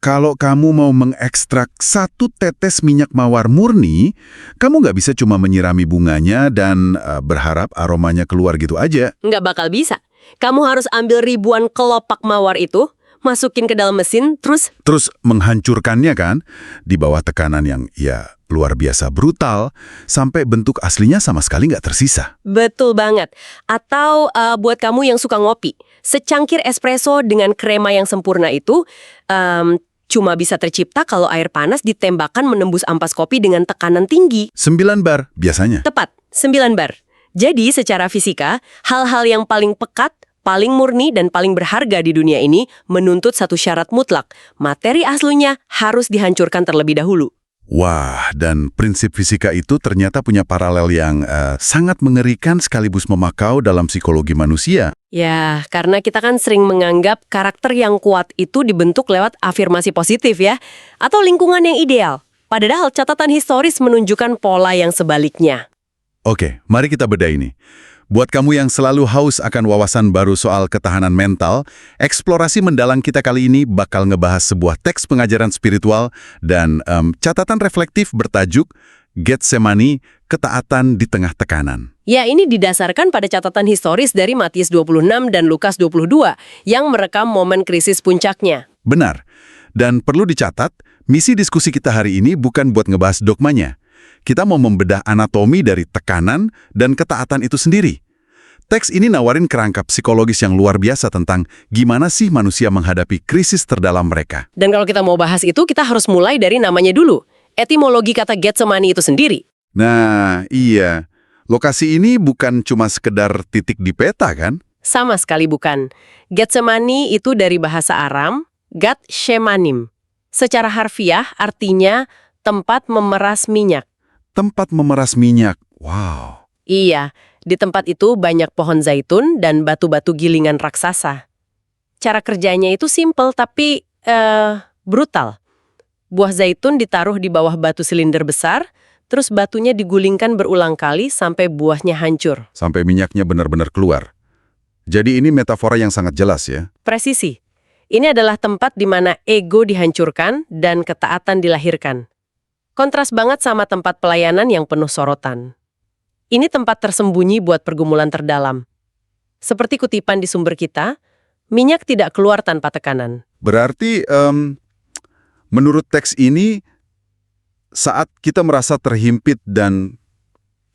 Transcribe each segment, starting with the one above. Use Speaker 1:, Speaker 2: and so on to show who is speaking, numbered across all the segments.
Speaker 1: Kalau kamu mau mengekstrak satu tetes minyak mawar murni, kamu nggak bisa cuma menyirami bunganya dan berharap aromanya keluar gitu aja.
Speaker 2: Nggak bakal bisa. Kamu harus ambil ribuan kelopak mawar itu, masukin ke dalam mesin,
Speaker 1: Terus menghancurkannya kan, di bawah tekanan yang luar biasa brutal, sampai bentuk aslinya sama sekali nggak tersisa.
Speaker 2: Betul banget. Atau buat kamu yang suka ngopi, secangkir espresso dengan krema yang sempurna itu cuma bisa tercipta kalau air panas ditembakkan menembus ampas kopi dengan tekanan tinggi.
Speaker 1: 9 bar biasanya.
Speaker 2: Tepat, 9 bar. Jadi secara fisika, hal-hal yang paling pekat, paling murni dan paling berharga di dunia ini menuntut satu syarat mutlak. Materi aslinya harus dihancurkan terlebih dahulu.
Speaker 1: Wah, dan prinsip fisika itu ternyata punya paralel yang sangat mengerikan sekaligus memakau dalam psikologi manusia.
Speaker 2: Ya, karena kita kan sering menganggap karakter yang kuat itu dibentuk lewat afirmasi positif ya, atau lingkungan yang ideal. Padahal catatan historis menunjukkan pola yang sebaliknya.
Speaker 1: Oke, mari kita bedah ini. Buat kamu yang selalu haus akan wawasan baru soal ketahanan mental, eksplorasi mendalam kita kali ini bakal ngebahas sebuah teks pengajaran spiritual dan catatan reflektif bertajuk Getsemani, Ketaatan di Tengah Tekanan.
Speaker 2: Ya, ini didasarkan pada catatan historis dari Matius 26 dan Lukas 22 yang merekam momen krisis puncaknya.
Speaker 1: Benar. Dan perlu dicatat, misi diskusi kita hari ini bukan buat ngebahas dogmanya. Kita mau membedah anatomi dari tekanan dan ketaatan itu sendiri. Teks ini nawarin kerangka psikologis yang luar biasa tentang gimana sih manusia menghadapi krisis terdalam mereka.
Speaker 2: Dan kalau kita mau bahas itu, kita harus mulai dari namanya dulu. Etimologi kata Getsemani itu sendiri.
Speaker 1: Nah, iya. Lokasi ini bukan cuma sekedar titik di peta, kan?
Speaker 2: Sama sekali bukan. Getsemani itu dari bahasa Aram, Gat Shemanim. Secara harfiah artinya tempat memeras minyak.
Speaker 1: Tempat memeras minyak. Wow.
Speaker 2: Iya, di tempat itu banyak pohon zaitun dan batu-batu gilingan raksasa. Cara kerjanya itu simpel tapi brutal. Buah zaitun ditaruh di bawah batu silinder besar, terus batunya digulingkan berulang kali sampai buahnya hancur.
Speaker 1: Sampai minyaknya benar-benar keluar. Jadi ini metafora yang sangat jelas ya.
Speaker 2: Presisi. Ini adalah tempat di mana ego dihancurkan dan ketaatan dilahirkan. Kontras banget sama tempat pelayanan yang penuh sorotan. Ini tempat tersembunyi buat pergumulan terdalam. Seperti kutipan di sumber kita, minyak tidak keluar tanpa tekanan.
Speaker 1: Berarti, menurut teks ini, saat kita merasa terhimpit dan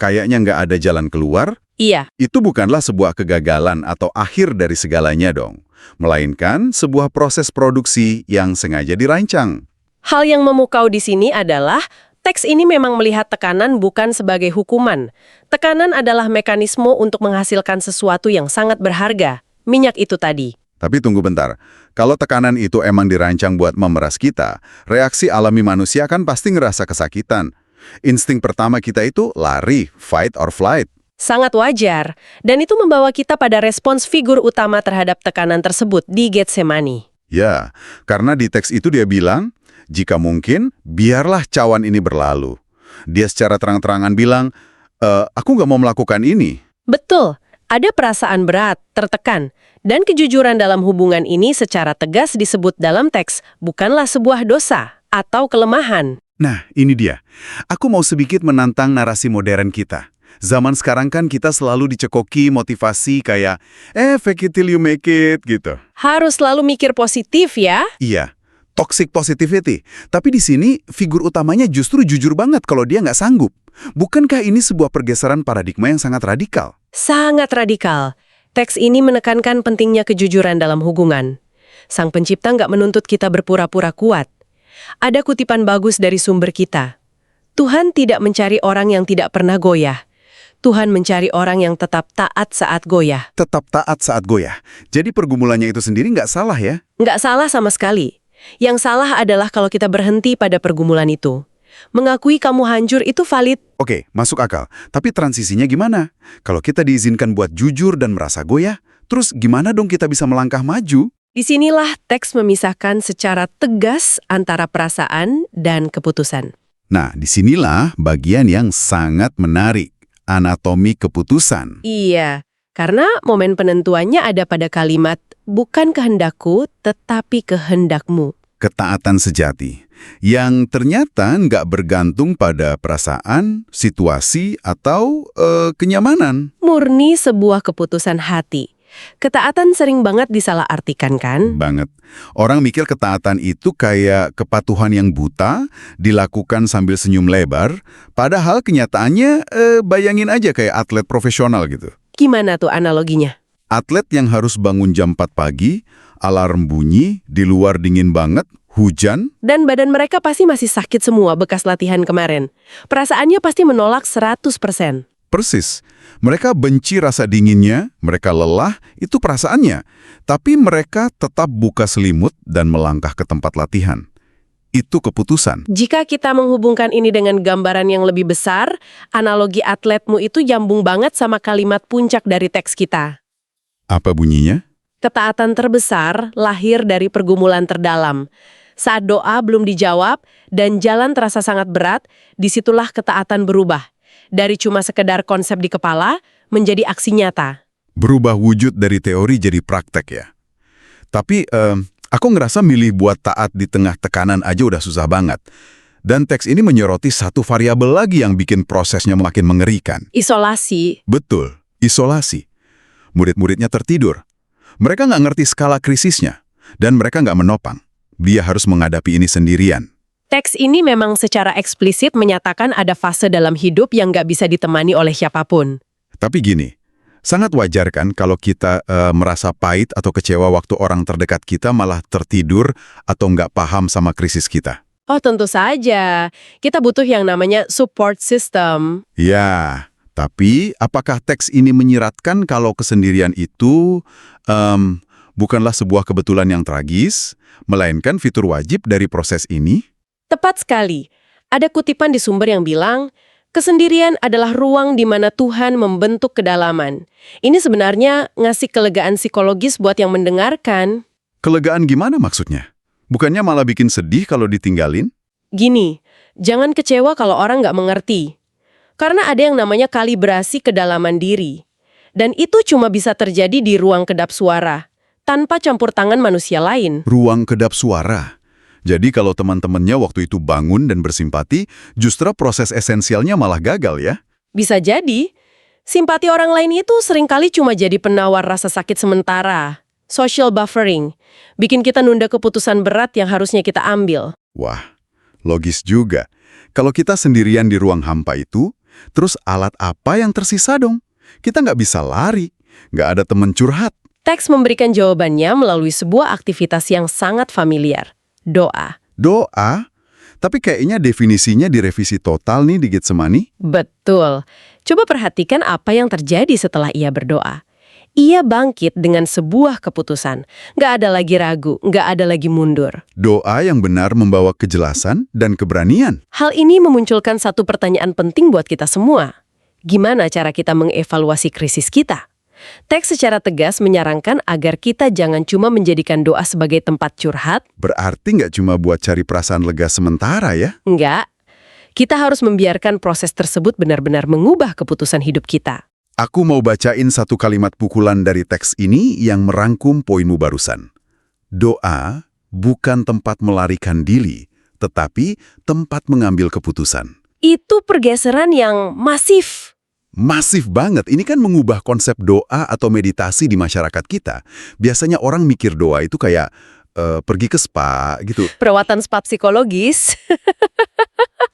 Speaker 1: kayaknya nggak ada jalan keluar,
Speaker 2: Iya,
Speaker 1: itu bukanlah sebuah kegagalan atau akhir dari segalanya dong. Melainkan sebuah proses produksi yang sengaja dirancang.
Speaker 2: hal yang memukau di sini adalah teks ini memang melihat tekanan bukan sebagai hukuman. Tekanan adalah mekanisme untuk menghasilkan sesuatu yang sangat berharga, minyak itu tadi.
Speaker 1: Tapi tunggu bentar, kalau tekanan itu emang dirancang buat memeras kita, reaksi alami manusia kan pasti ngerasa kesakitan. Insting pertama kita itu lari, fight or flight.
Speaker 2: Sangat wajar, dan itu membawa kita pada respons figur utama terhadap tekanan tersebut di Getsemani.
Speaker 1: Ya, karena di teks itu dia bilang, jika mungkin, biarlah cawan ini berlalu. Dia secara terang-terangan bilang, aku nggak mau melakukan ini.
Speaker 2: Betul, ada perasaan berat, tertekan, dan kejujuran dalam hubungan ini secara tegas disebut dalam teks bukanlah sebuah dosa atau kelemahan.
Speaker 1: Nah, ini dia. Aku mau sedikit menantang narasi modern kita. Zaman sekarang kan kita selalu dicekoki motivasi kayak, fake it till you make it, gitu.
Speaker 2: Harus selalu mikir positif ya.
Speaker 1: Iya, toxic positivity. Tapi di sini, figur utamanya justru jujur banget kalau dia nggak sanggup. Bukankah ini sebuah pergeseran paradigma yang sangat radikal?
Speaker 2: Sangat radikal. Teks ini menekankan pentingnya kejujuran dalam hubungan. Sang pencipta nggak menuntut kita berpura-pura kuat. Ada kutipan bagus dari sumber kita. Tuhan tidak mencari orang yang tidak pernah goyah. Tuhan mencari orang yang tetap taat saat goyah.
Speaker 1: Tetap taat saat goyah. Jadi pergumulannya itu sendiri nggak salah ya?
Speaker 2: Nggak salah sama sekali. Yang salah adalah kalau kita berhenti pada pergumulan itu. Mengakui kamu hancur itu valid.
Speaker 1: Oke, masuk akal. Tapi transisinya gimana? Kalau kita diizinkan buat jujur dan merasa goyah, terus gimana dong kita bisa melangkah maju?
Speaker 2: Disinilah teks memisahkan secara tegas antara perasaan dan keputusan.
Speaker 1: Nah, disinilah bagian yang sangat menarik. Anatomi keputusan.
Speaker 2: Iya, karena momen penentuannya ada pada kalimat, bukan kehendakku, tetapi kehendakmu.
Speaker 1: Ketaatan sejati, yang ternyata nggak bergantung pada perasaan, situasi, atau kenyamanan.
Speaker 2: Murni sebuah keputusan hati. Ketaatan sering banget disalahartikan kan?
Speaker 1: Banget. Orang mikir ketaatan itu kayak kepatuhan yang buta, dilakukan sambil senyum lebar, padahal kenyataannya bayangin aja kayak atlet profesional gitu.
Speaker 2: Gimana tuh analoginya?
Speaker 1: Atlet yang harus bangun jam 4 pagi, alarm bunyi, di luar dingin banget, hujan.
Speaker 2: Dan badan mereka pasti masih sakit semua bekas latihan kemarin. Perasaannya pasti menolak 100%.
Speaker 1: Persis. Mereka benci rasa dinginnya, mereka lelah, itu perasaannya. Tapi mereka tetap buka selimut dan melangkah ke tempat latihan. Itu keputusan.
Speaker 2: Jika kita menghubungkan ini dengan gambaran yang lebih besar, analogi atletmu itu nyambung banget sama kalimat puncak dari teks kita.
Speaker 1: Apa bunyinya?
Speaker 2: Ketaatan terbesar lahir dari pergumulan terdalam. Saat doa belum dijawab dan jalan terasa sangat berat, disitulah ketaatan berubah. Dari cuma sekedar konsep di kepala, menjadi aksi nyata.
Speaker 1: Berubah wujud dari teori jadi praktek ya. Tapi aku ngerasa milih buat taat di tengah tekanan aja udah susah banget. Dan teks ini menyoroti satu variabel lagi yang bikin prosesnya makin mengerikan.
Speaker 2: Isolasi.
Speaker 1: Betul, isolasi. Murid-muridnya tertidur. Mereka nggak ngerti skala krisisnya. Dan mereka nggak menopang. Dia harus menghadapi ini sendirian.
Speaker 2: Teks ini memang secara eksplisit menyatakan ada fase dalam hidup yang nggak bisa ditemani oleh siapapun.
Speaker 1: Tapi gini, sangat wajar kan kalau kita merasa pahit atau kecewa waktu orang terdekat kita malah tertidur atau nggak paham sama krisis kita.
Speaker 2: Oh tentu saja, kita butuh yang namanya support system.
Speaker 1: Ya, tapi apakah teks ini menyiratkan kalau kesendirian itu bukanlah sebuah kebetulan yang tragis, melainkan fitur wajib dari proses ini?
Speaker 2: Tepat sekali. Ada kutipan di sumber yang bilang, kesendirian adalah ruang di mana Tuhan membentuk kedalaman. Ini sebenarnya ngasih kelegaan psikologis buat yang mendengarkan.
Speaker 1: Kelegaan gimana maksudnya? Bukannya malah bikin sedih kalau ditinggalin?
Speaker 2: Gini, jangan kecewa kalau orang nggak mengerti. Karena ada yang namanya kalibrasi kedalaman diri. Dan itu cuma bisa terjadi di ruang kedap suara, tanpa campur tangan manusia lain.
Speaker 1: Ruang kedap suara. Jadi kalau teman-temannya waktu itu bangun dan bersimpati, justru proses esensialnya malah gagal ya?
Speaker 2: Bisa jadi. Simpati orang lain itu seringkali cuma jadi penawar rasa sakit sementara. Social buffering. Bikin kita nunda keputusan berat yang harusnya kita ambil.
Speaker 1: Wah, logis juga. Kalau kita sendirian di ruang hampa itu, terus alat apa yang tersisa dong? Kita nggak bisa lari, nggak ada teman curhat.
Speaker 2: Teks memberikan jawabannya melalui sebuah aktivitas yang sangat familiar. Doa.
Speaker 1: Doa? Tapi kayaknya definisinya direvisi total nih di Getsemani.
Speaker 2: Betul. Coba perhatikan apa yang terjadi setelah ia berdoa. Ia bangkit dengan sebuah keputusan. Nggak ada lagi ragu, nggak ada lagi mundur.
Speaker 1: Doa yang benar membawa kejelasan dan keberanian.
Speaker 2: Hal ini memunculkan satu pertanyaan penting buat kita semua. Gimana cara kita mengevaluasi krisis kita? Teks secara tegas menyarankan agar kita jangan cuma menjadikan doa sebagai tempat curhat.
Speaker 1: Berarti nggak cuma buat cari perasaan lega sementara ya?
Speaker 2: Enggak. Kita harus membiarkan proses tersebut benar-benar mengubah keputusan hidup kita.
Speaker 1: Aku mau bacain satu kalimat pukulan dari teks ini yang merangkum poinmu barusan. Doa bukan tempat melarikan diri, tetapi tempat mengambil keputusan.
Speaker 2: Itu pergeseran yang masif.
Speaker 1: Masif banget. Ini kan mengubah konsep doa atau meditasi di masyarakat kita. Biasanya orang mikir doa itu kayak pergi ke spa gitu.
Speaker 2: Perawatan spa psikologis.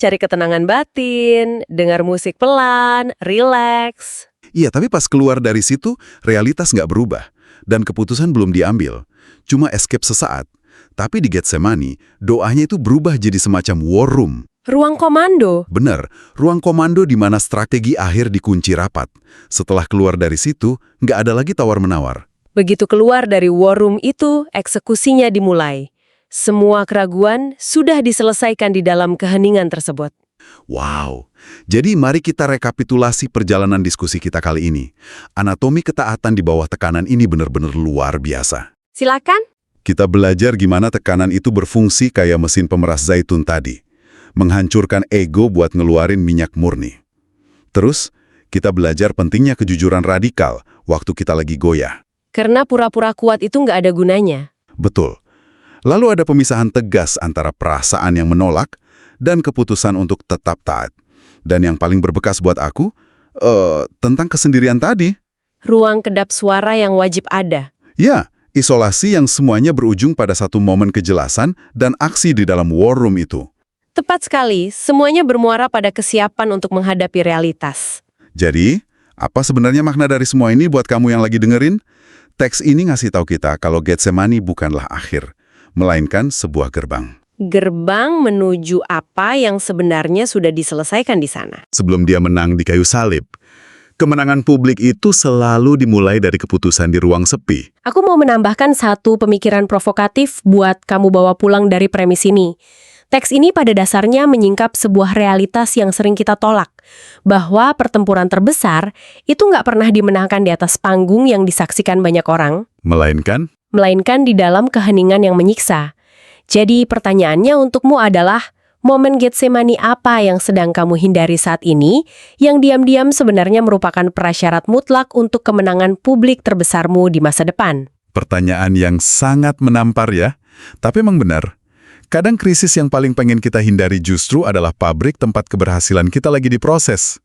Speaker 2: Cari ketenangan batin, dengar musik pelan, rileks.
Speaker 1: Iya, tapi pas keluar dari situ, realitas nggak berubah. Dan keputusan belum diambil. Cuma escape sesaat. Tapi di Getsemani, doanya itu berubah jadi semacam war room.
Speaker 2: Ruang komando.
Speaker 1: Bener, ruang komando di mana strategi akhir dikunci rapat. Setelah keluar dari situ, nggak ada lagi tawar-menawar.
Speaker 2: Begitu keluar dari war room itu, eksekusinya dimulai. Semua keraguan sudah diselesaikan di dalam keheningan tersebut.
Speaker 1: Wow, jadi mari kita rekapitulasi perjalanan diskusi kita kali ini. Anatomi ketaatan di bawah tekanan ini benar-benar luar biasa.
Speaker 2: Silakan.
Speaker 1: Kita belajar gimana tekanan itu berfungsi kayak mesin pemeras zaitun tadi. Menghancurkan ego buat ngeluarin minyak murni. Terus, kita belajar pentingnya kejujuran radikal waktu kita lagi goyah.
Speaker 2: Karena pura-pura kuat itu nggak ada gunanya.
Speaker 1: Betul. Lalu ada pemisahan tegas antara perasaan yang menolak dan keputusan untuk tetap taat. Dan yang paling berbekas buat aku, tentang kesendirian tadi.
Speaker 2: Ruang kedap suara yang wajib ada.
Speaker 1: Ya, isolasi yang semuanya berujung pada satu momen kejelasan dan aksi di dalam war room itu.
Speaker 2: Tepat sekali, semuanya bermuara pada kesiapan untuk menghadapi realitas.
Speaker 1: Jadi, apa sebenarnya makna dari semua ini buat kamu yang lagi dengerin? Teks ini ngasih tahu kita kalau Getsemani bukanlah akhir, melainkan sebuah gerbang.
Speaker 2: Gerbang menuju apa yang sebenarnya sudah diselesaikan di sana.
Speaker 1: Sebelum dia menang di kayu salib, kemenangan publik itu selalu dimulai dari keputusan di ruang sepi.
Speaker 2: Aku mau menambahkan satu pemikiran provokatif buat kamu bawa pulang dari premis ini. Teks ini pada dasarnya menyingkap sebuah realitas yang sering kita tolak, bahwa pertempuran terbesar itu nggak pernah dimenangkan di atas panggung yang disaksikan banyak orang, melainkan di dalam keheningan yang menyiksa. Jadi pertanyaannya untukmu adalah, momen Getsemani apa yang sedang kamu hindari saat ini, yang diam-diam sebenarnya merupakan prasyarat mutlak untuk kemenangan publik terbesarmu di masa depan?
Speaker 1: Pertanyaan yang sangat menampar ya, tapi emang benar. Kadang krisis yang paling pengen kita hindari justru adalah pabrik tempat keberhasilan kita lagi diproses.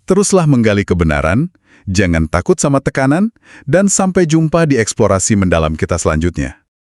Speaker 1: Teruslah menggali kebenaran, jangan takut sama tekanan, dan sampai jumpa di eksplorasi mendalam kita selanjutnya.